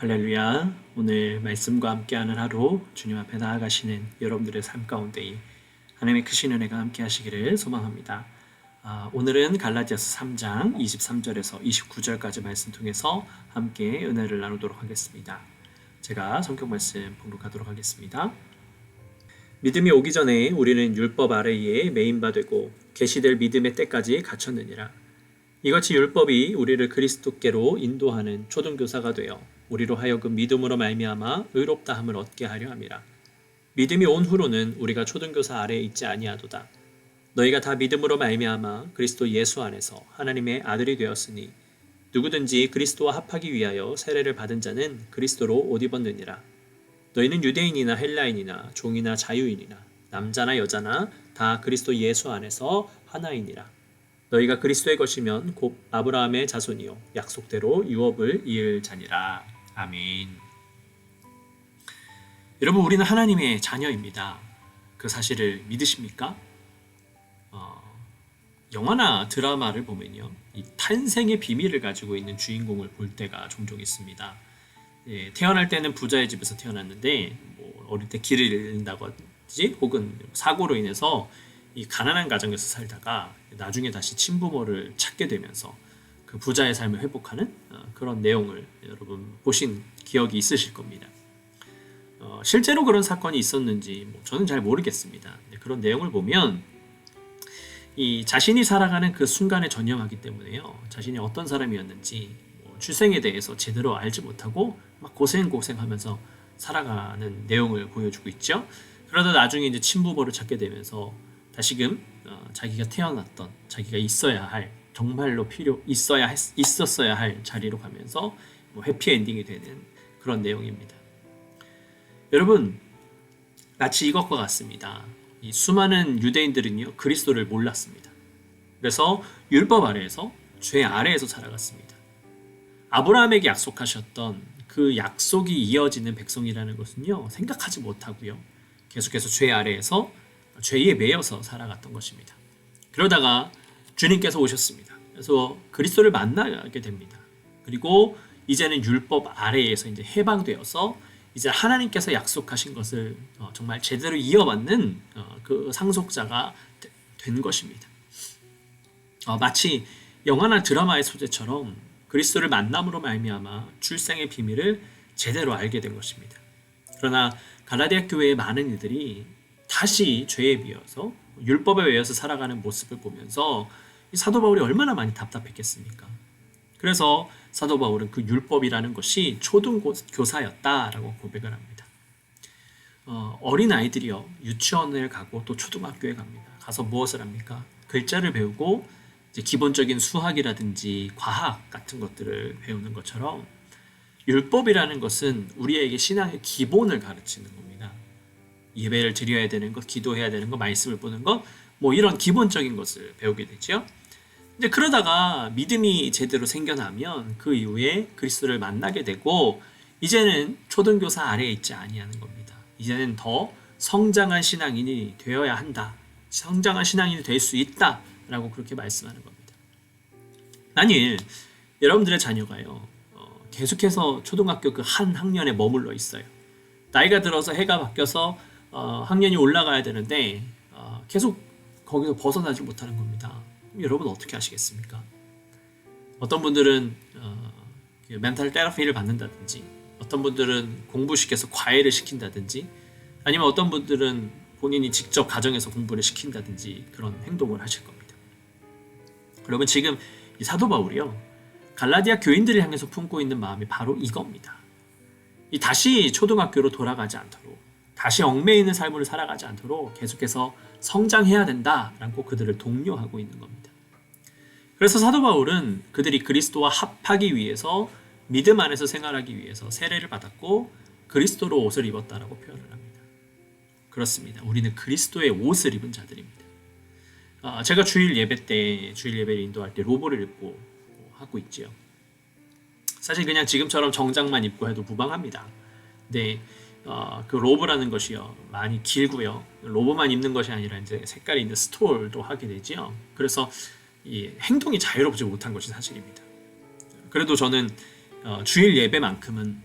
할렐루야. 오늘 말씀과 함께하는 하루 주님 앞에 나아가시는 여러분들의 삶 가운데 하나님의 크신 은혜가 함께 하시기를 소망합니다. 오늘은 갈라디아서 3장 23절에서 29절까지 말씀 통해서 함께 은혜를 나누도록 하겠습니다. 제가 성경 말씀 봉독하도록 하겠습니다. 믿음이 오기 전에 우리는 율법 아래에 매인 바 되고 계시될 믿음의 때까지 갇혔느니라. 이같이 율법이 우리를 그리스도께로 인도하는 초등교사가 되어 우리로 하여금 믿음으로 말미암아 의롭다함을 얻게 하려 함이라. 믿음이 온 후로는 우리가 초등교사 아래에 있지 아니하도다. 너희가 다 믿음으로 말미암아 그리스도 예수 안에서 하나님의 아들이 되었으니 누구든지 그리스도와 합하기 위하여 세례를 받은 자는 그리스도로 옷 입었느니라. 너희는 유대인이나 헬라인이나 종이나 자유인이나 남자나 여자나 다 그리스도 예수 안에서 하나이니라. 너희가 그리스도의 것이면 곧 아브라함의 자손이요 약속대로 유업을 이을 자니라. 아멘. 여러분, 우리는 하나님의 자녀입니다. 그 사실을 믿으십니까? 영화나 드라마를 보면요, 이 탄생의 비밀을 가지고 있는 주인공을 볼 때가 종종 있습니다. 태어날 때는 부자의 집에서 태어났는데 어릴 때 길을 잃는다든지 혹은 사고로 인해서 이 가난한 가정에서 살다가 나중에 다시 친부모를 찾게 되면서 그 부자의 삶을 회복하는 그런 내용을 여러분 보신 기억이 있으실 겁니다. 실제로 그런 사건이 있었는지 저는 잘 모르겠습니다. 그런 내용을 보면 이 자신이 살아가는 그 순간에 전념하기 때문에요, 자신이 어떤 사람이었는지 출생에 대해서 제대로 알지 못하고 막 고생하면서 살아가는 내용을 보여주고 있죠. 그러다 나중에 이제 친부모를 찾게 되면서 다시금 자기가 태어났던, 자기가 있어야 할, 정말로 있었어야 할 자리로 가면서 해피엔딩이 되는 그런 내용입니다. 여러분, 마치 이것과 같습니다. 이 수많은 유대인들은요, 그리스도를 몰랐습니다. 그래서 율법 아래에서, 죄 아래에서 살아갔습니다. 아브라함에게 약속하셨던 그 약속이 이어지는 백성이라는 것은요, 생각하지 못하고요, 계속해서 죄 아래에서 죄에 매여서 살아갔던 것입니다. 그러다가 주님께서 오셨습니다. 그래서 그리스도를 만나게 됩니다. 그리고 이제는 율법 아래에서 이제 해방되어서 이제 하나님께서 약속하신 것을 정말 제대로 이어받는 그 상속자가 된 것입니다. 마치 영화나 드라마의 소재처럼 그리스도를 만남으로 말미암아 출생의 비밀을 제대로 알게 된 것입니다. 그러나 갈라디아 교회의 많은 이들이 다시 죄에 비어서 율법에 의해서 살아가는 모습을 보면서 사도 바울이 얼마나 많이 답답했겠습니까? 그래서 사도 바울은 그 율법이라는 것이 초등교사였다라고 고백을 합니다. 어린 아이들이요, 유치원을 가고 또 초등학교에 갑니다. 가서 무엇을 합니까? 글자를 배우고 이제 기본적인 수학이라든지 과학 같은 것들을 배우는 것처럼 율법이라는 것은 우리에게 신앙의 기본을 가르치는 겁니다. 예배를 드려야 되는 것, 기도해야 되는 것, 말씀을 보는 것, 이런 기본적인 것을 배우게 되죠. 근데 그러다가 믿음이 제대로 생겨나면 그 이후에 그리스도를 만나게 되고 이제는 초등교사 아래에 있지 아니하는 겁니다. 이제는 더 성장한 신앙인이 되어야 한다. 성장한 신앙인이 될 수 있다라고 그렇게 말씀하는 겁니다. 만일 여러분들의 자녀가요, 계속해서 초등학교 그 한 학년에 머물러 있어요. 나이가 들어서 해가 바뀌어서 학년이 올라가야 되는데 계속 거기서 벗어나지 못하는 겁니다. 여러분 어떻게 하시겠습니까? 어떤 분들은 멘탈 테라피를 받는다든지, 어떤 분들은 공부시켜서 과외를 시킨다든지, 아니면 어떤 분들은 본인이 직접 가정에서 공부를 시킨다든지 그런 행동을 하실 겁니다. 여러분, 지금 이 사도 바울이요, 갈라디아 교인들을 향해서 품고 있는 마음이 바로 이겁니다. 이 다시 초등학교로 돌아가지 않도록, 다시 얽매이는 삶을 살아가지 않도록 계속해서 성장해야 된다라고 그들을 독려하고 있는 겁니다. 그래서 사도 바울은 그들이 그리스도와 합하기 위해서, 믿음 안에서 생활하기 위해서 세례를 받았고 그리스도로 옷을 입었다라고 표현을 합니다. 그렇습니다. 우리는 그리스도의 옷을 입은 자들입니다. 제가 주일 예배를 인도할 때 로고를 입고 하고 있지요. 사실 그냥 지금처럼 정장만 입고 해도 무방합니다. 근데 그 로브라는 것이요, 많이 길고요, 로브만 입는 것이 아니라 이제 색깔이 있는 스톨도 하게 되지요. 그래서 이 행동이 자유롭지 못한 것이 사실입니다. 그래도 저는 주일 예배만큼은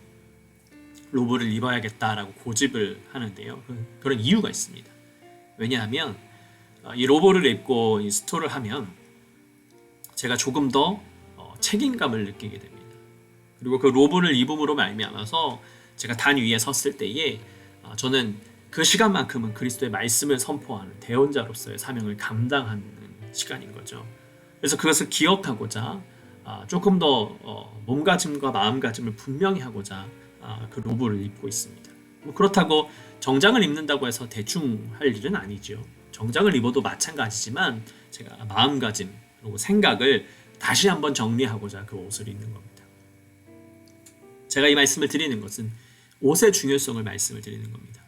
로브를 입어야겠다라고 고집을 하는데요. 그런 이유가 있습니다. 왜냐하면 이 로브를 입고 이 스토를 하면 제가 조금 더 책임감을 느끼게 됩니다. 그리고 그 로브를 입음으로 말미암아서 제가 단 위에 섰을 때에 저는 그 시간만큼은 그리스도의 말씀을 선포하는 대언자로서의 사명을 감당하는 시간인 거죠. 그래서 그것을 기억하고자 조금 더 몸가짐과 마음가짐을 분명히 하고자 그 로브를 입고 있습니다. 그렇다고 정장을 입는다고 해서 대충 할 일은 아니죠. 정장을 입어도 마찬가지지만 제가 마음가짐 그리고 생각을 다시 한번 정리하고자 그 옷을 입는 겁니다. 제가 이 말씀을 드리는 것은 옷의 중요성을 말씀을 드리는 겁니다.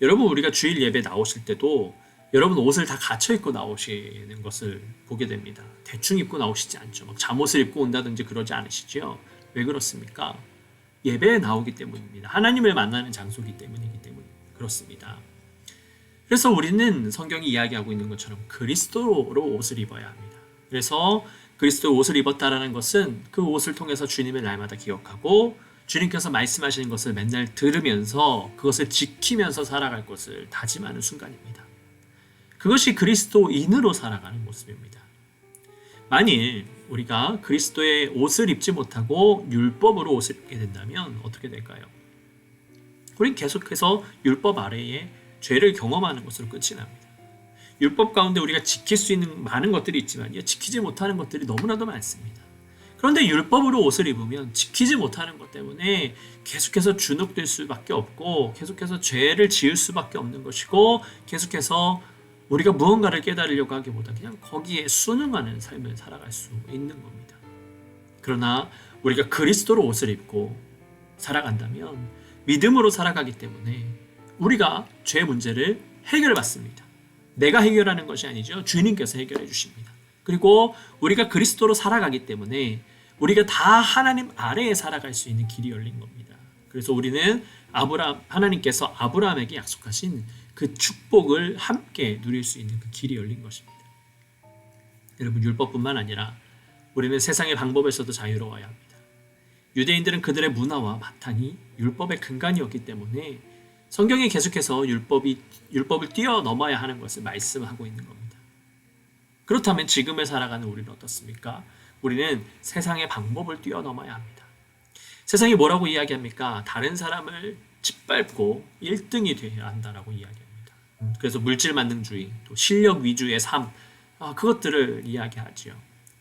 여러분, 우리가 주일 예배 나오실 때도 여러분 옷을 다 갖춰 입고 나오시는 것을 보게 됩니다. 대충 입고 나오시지 않죠. 막 잠옷을 입고 온다든지 그러지 않으시죠. 왜 그렇습니까? 예배에 나오기 때문입니다. 하나님을 만나는 장소이기 때문이기 때문에 그렇습니다. 그래서 우리는 성경이 이야기하고 있는 것처럼 그리스도로 옷을 입어야 합니다. 그래서 그리스도 옷을 입었다라는 것은 그 옷을 통해서 주님을 날마다 기억하고 주님께서 말씀하시는 것을 맨날 들으면서 그것을 지키면서 살아갈 것을 다짐하는 순간입니다. 그것이 그리스도인으로 살아가는 모습입니다. 만일 우리가 그리스도의 옷을 입지 못하고 율법으로 옷을 입게 된다면 어떻게 될까요? 우린 계속해서 율법 아래에 죄를 경험하는 것으로 끝이 납니다. 율법 가운데 우리가 지킬 수 있는 많은 것들이 있지만 지키지 못하는 것들이 너무나도 많습니다. 그런데 율법으로 옷을 입으면 지키지 못하는 것 때문에 계속해서 주눅들 수밖에 없고 계속해서 죄를 지을 수밖에 없는 것이고 계속해서 우리가 무언가를 깨달으려고 하기보다 그냥 거기에 순응하는 삶을 살아갈 수 있는 겁니다. 그러나 우리가 그리스도로 옷을 입고 살아간다면 믿음으로 살아가기 때문에 우리가 죄 문제를 해결받습니다. 내가 해결하는 것이 아니죠. 주님께서 해결해 주십니다. 그리고 우리가 그리스도로 살아가기 때문에 우리가 다 하나님 아래에 살아갈 수 있는 길이 열린 겁니다. 그래서 우리는 하나님께서 아브라함에게 약속하신 그 축복을 함께 누릴 수 있는 그 길이 열린 것입니다. 여러분, 율법뿐만 아니라 우리는 세상의 방법에서도 자유로워야 합니다. 유대인들은 그들의 문화와 바탕이 율법의 근간이었기 때문에 성경에 계속해서 율법을 뛰어넘어야 하는 것을 말씀하고 있는 겁니다. 그렇다면 지금을 살아가는 우리는 어떻습니까? 우리는 세상의 방법을 뛰어넘어야 합니다. 세상이 뭐라고 이야기합니까? 다른 사람을 짓밟고 1등이 되어야 한다라고 이야기합니다. 그래서 물질 만능주의, 또 실력 위주의 삶, 그것들을 이야기하지요.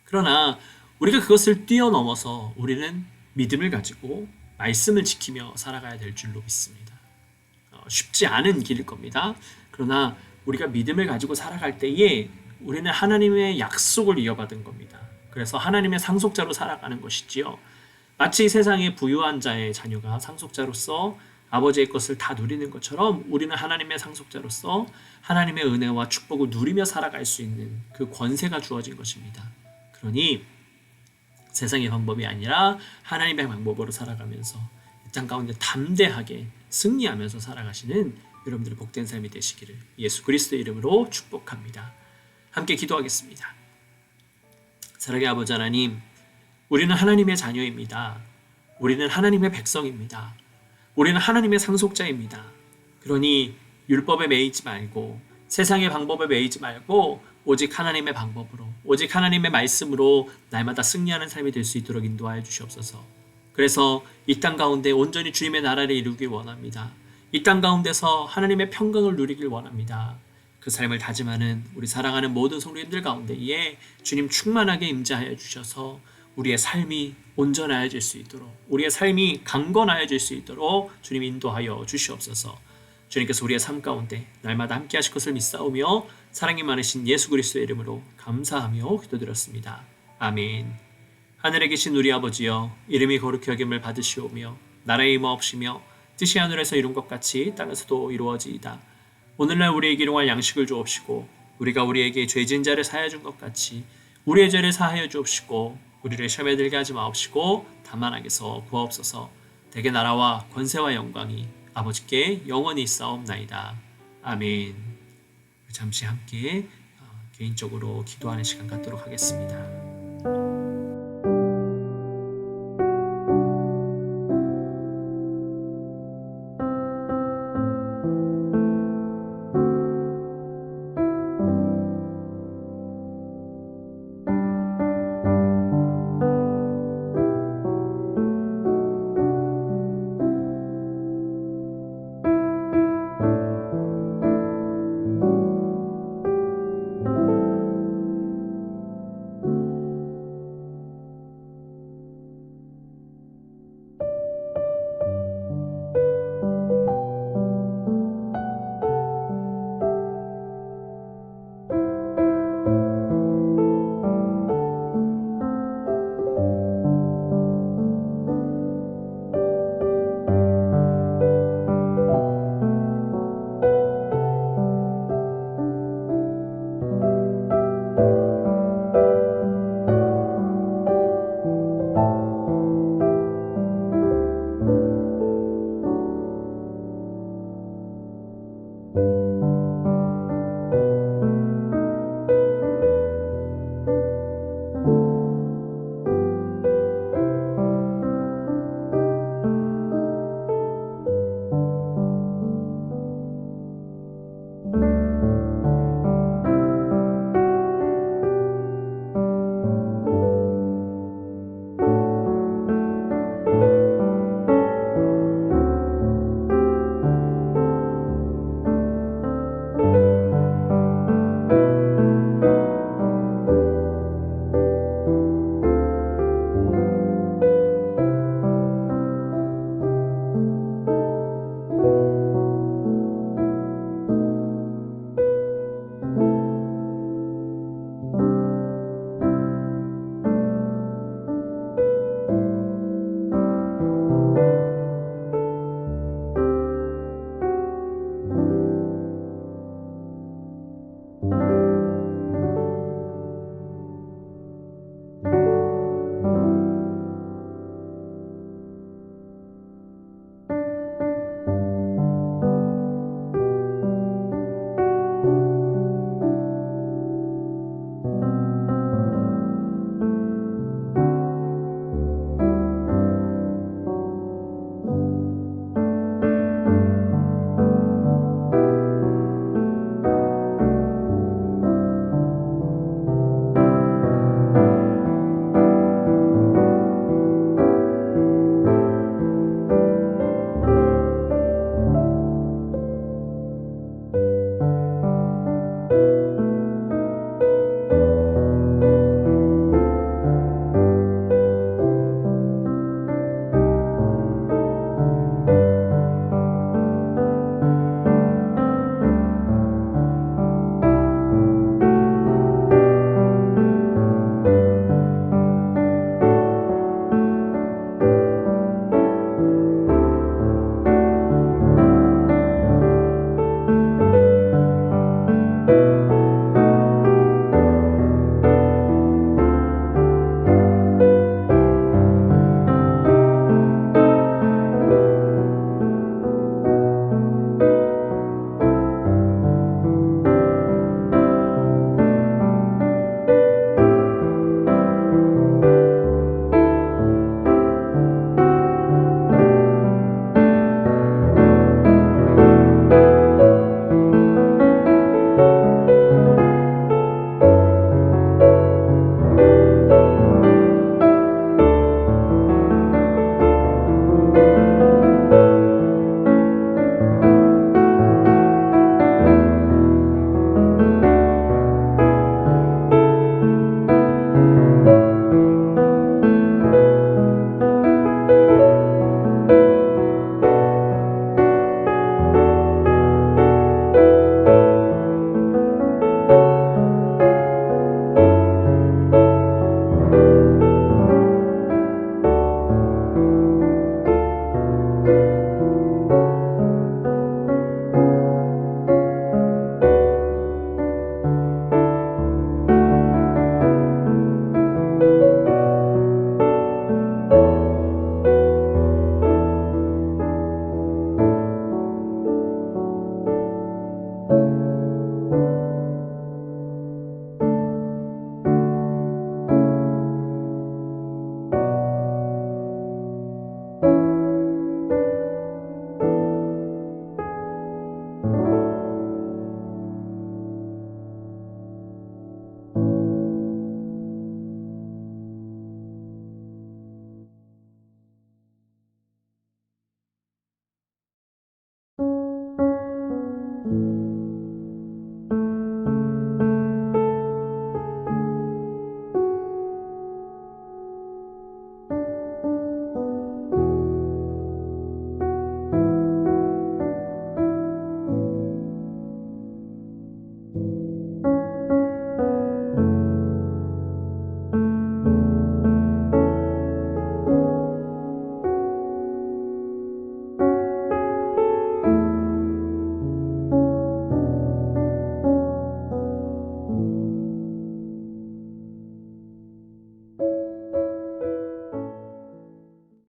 그러나 우리가 그것을 뛰어넘어서 우리는 믿음을 가지고 말씀을 지키며 살아가야 될 줄로 믿습니다. 쉽지 않은 길일 겁니다. 그러나 우리가 믿음을 가지고 살아갈 때에 우리는 하나님의 약속을 이어받은 겁니다. 그래서 하나님의 상속자로 살아가는 것이지요. 마치 세상의 부유한 자의 자녀가 상속자로서 아버지의 것을 다 누리는 것처럼 우리는 하나님의 상속자로서 하나님의 은혜와 축복을 누리며 살아갈 수 있는 그 권세가 주어진 것입니다. 그러니 세상의 방법이 아니라 하나님의 방법으로 살아가면서 이 땅 가운데 담대하게 승리하면서 살아가시는 여러분들의 복된 삶이 되시기를 예수 그리스도의 이름으로 축복합니다. 함께 기도하겠습니다. 사랑의 아버지 하나님, 우리는 하나님의 자녀입니다. 우리는 하나님의 백성입니다. 우리는 하나님의 상속자입니다. 그러니 율법에 매이지 말고 세상의 방법에 매이지 말고 오직 하나님의 방법으로 오직 하나님의 말씀으로 날마다 승리하는 삶이 될 수 있도록 인도하여 주시옵소서. 그래서 이 땅 가운데 온전히 주님의 나라를 이루길 원합니다. 이 땅 가운데서 하나님의 평강을 누리길 원합니다. 그 삶을 다짐하는 우리 사랑하는 모든 성도님들 가운데에 주님 충만하게 임재하여 주셔서 우리의 삶이 온전하여질 수 있도록 우리의 삶이 강건하여질 수 있도록 주님 인도하여 주시옵소서. 주님께서 우리의 삶 가운데 날마다 함께 하실 것을 믿사오며 사랑이 많으신 예수 그리스도의 이름으로 감사하며 기도드렸습니다. 아멘. 하늘에 계신 우리 아버지여, 이름이 거룩히 여김을 받으시오며 나라의 임하옵시며 뜻이 하늘에서 이룬 것 같이 땅에서도 이루어지이다. 오늘날 우리에게 일용할 양식을 주옵시고 우리가 우리에게 죄진 자를 사하여 준 것 같이 우리의 죄를 사하여 주옵시고 우리를 시험에 들게 하지 마옵시고 다만 악에서 구하옵소서. 대개 나라와 권세와 영광이 아버지께 영원히 있사옵나이다. 아멘. 잠시 함께 개인적으로 기도하는 시간 갖도록 하겠습니다.